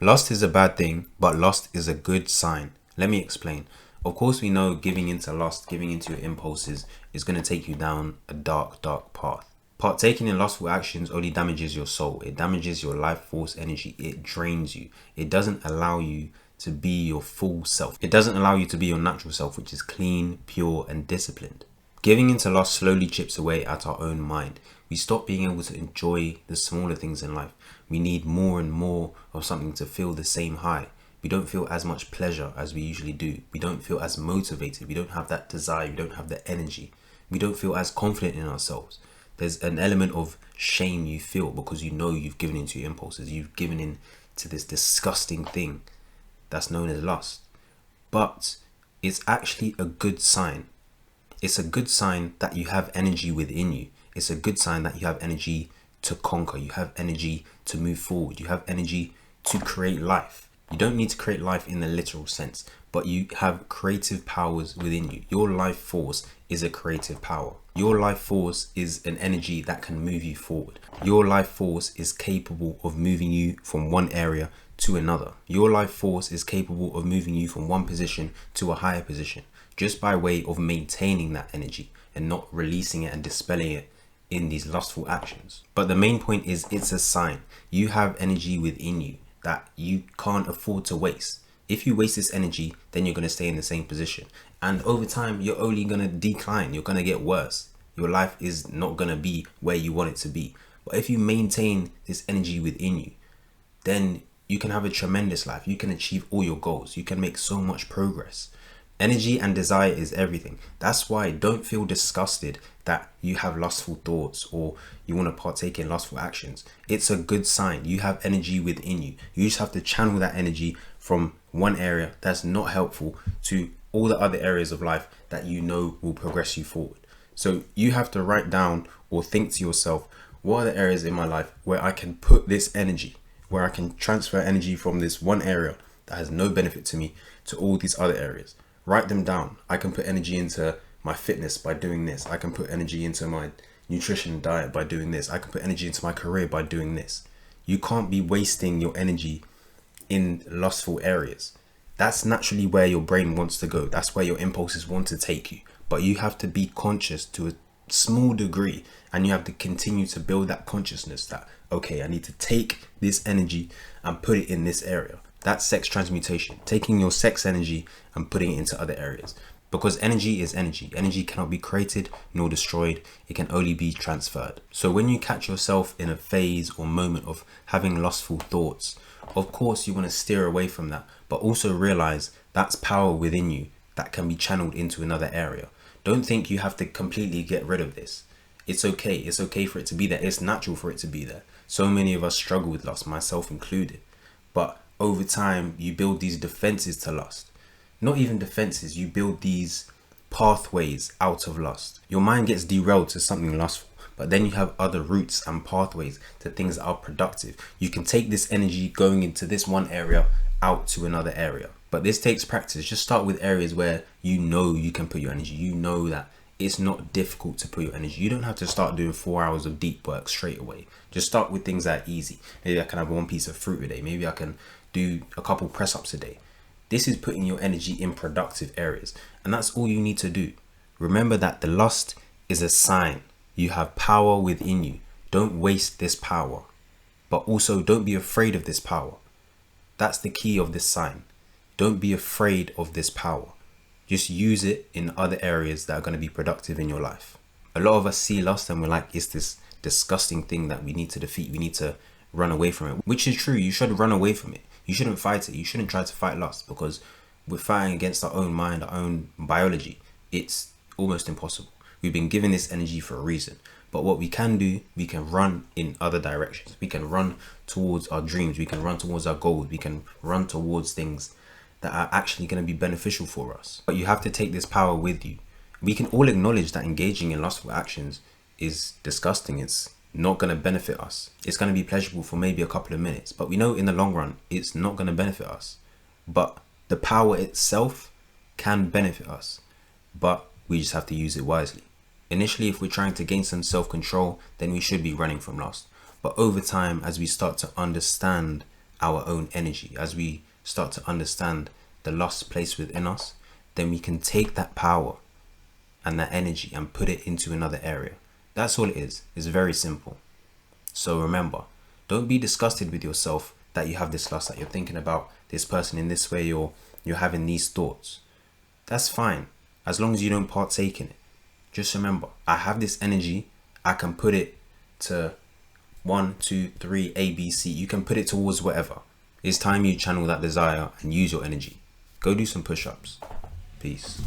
Lust is a bad thing, but lust is a good sign. Let me explain. Of course, we know giving into lust, giving into your impulses is going to take you down a dark, dark path. Partaking in lustful actions only damages your soul. It damages your life force energy. It drains you. It doesn't allow you to be your full self. It doesn't allow you to be your natural self, which is clean, pure, and disciplined. Giving into lust slowly chips away at our own mind. We stop being able to enjoy the smaller things in life. We need more and more of something to feel the same high. We don't feel as much pleasure as we usually do. We don't feel as motivated. We don't have that desire. We don't have the energy. We don't feel as confident in ourselves. There's an element of shame you feel because you know you've given into your impulses. You've given in to this disgusting thing that's known as lust. But it's actually a good sign. It's a good sign that you have energy within you. It's a good sign that you have energy to conquer. You have energy to move forward. You have energy to create life. You don't need to create life in the literal sense, but you have creative powers within you. Your life force is a creative power. Your life force is an energy that can move you forward. Your life force is capable of moving you from one area to another. Your life force is capable of moving you from one position to a higher position, just by way of maintaining that energy and not releasing it and dispelling it in these lustful actions. But the main point is, it's a sign. You have energy within you that you can't afford to waste. If you waste this energy, then you're going to stay in the same position. And over time, you're only going to decline. You're going to get worse. Your life is not going to be where you want it to be. But if you maintain this energy within you, then you can have a tremendous life. You can achieve all your goals. You can make so much progress. Energy and desire is everything. That's why don't feel disgusted that you have lustful thoughts or you want to partake in lustful actions. It's a good sign. You have energy within you. You just have to channel that energy from one area that's not helpful to all the other areas of life that you know will progress you forward. So you have to write down or think to yourself, what are the areas in my life where I can put this energy, where I can transfer energy from this one area that has no benefit to me to all these other areas. Write them down. I can put energy into my fitness by doing this. I can put energy into my nutrition and diet by doing this. I can put energy into my career by doing this. You can't be wasting your energy in lustful areas. That's naturally where your brain wants to go. That's where your impulses want to take you. But you have to be conscious to a small degree, and you have to continue to build that consciousness that, okay, I need to take this energy and put it in this area. That's sex transmutation, taking your sex energy and putting it into other areas. Because energy is energy. Energy cannot be created nor destroyed. It can only be transferred. So when you catch yourself in a phase or moment of having lustful thoughts, of course you want to steer away from that, but also realize that's power within you that can be channeled into another area. Don't think you have to completely get rid of this. It's okay. It's okay for it to be there. It's natural for it to be there. So many of us struggle with lust, myself included. But over time, you build these defenses to lust. Not even defenses, you build these pathways out of lust. Your mind gets derailed to something lustful, but then you have other routes and pathways to things that are productive. You can take this energy going into this one area out to another area. But this takes practice. Just start with areas where you know you can put your energy. You know that it's not difficult to put your energy. You don't have to start doing 4 hours of deep work straight away. Just start with things that are easy. Maybe I can have one piece of fruit a day. Maybe I can do a couple press-ups a day. This is putting your energy in productive areas, and that's all you need to do. Remember that the lust is a sign. You have power within you. Don't waste this power, but also don't be afraid of this power. That's the key of this sign. Don't be afraid of this power. Just use it in other areas that are going to be productive in your life. A lot of us see lust and we're like, it's this disgusting thing that we need to defeat. We need to run away from it, which is true. You should run away from it. You shouldn't fight it. You shouldn't try to fight lust, because we're fighting against our own mind, our own biology. It's almost impossible. We've been given this energy for a reason. But what we can do, we can run in other directions. We can run towards our dreams. We can run towards our goals. We can run towards things that are actually going to be beneficial for us. But you have to take this power with you. We can all acknowledge that engaging in lustful actions is disgusting. It's not going to benefit us. It's going to be pleasurable for maybe a couple of minutes, but we know in the long run it's not going to benefit us. But the power itself can benefit us, but we just have to use it wisely. Initially, if we're trying to gain some self-control, then we should be running from lust. But over time, as we start to understand our own energy, as we start to understand the lust placed within us, then we can take that power and that energy and put it into another area. That's all it is. It's very simple. So remember, don't be disgusted with yourself that you have this lust, that you're thinking about this person in this way, or you're having these thoughts. That's fine, as long as you don't partake in it. Just remember, I have this energy, I can put it to 1, 2, 3, A, B, C. You can put it towards whatever. It's time you channel that desire and use your energy. Go do some push-ups. Peace.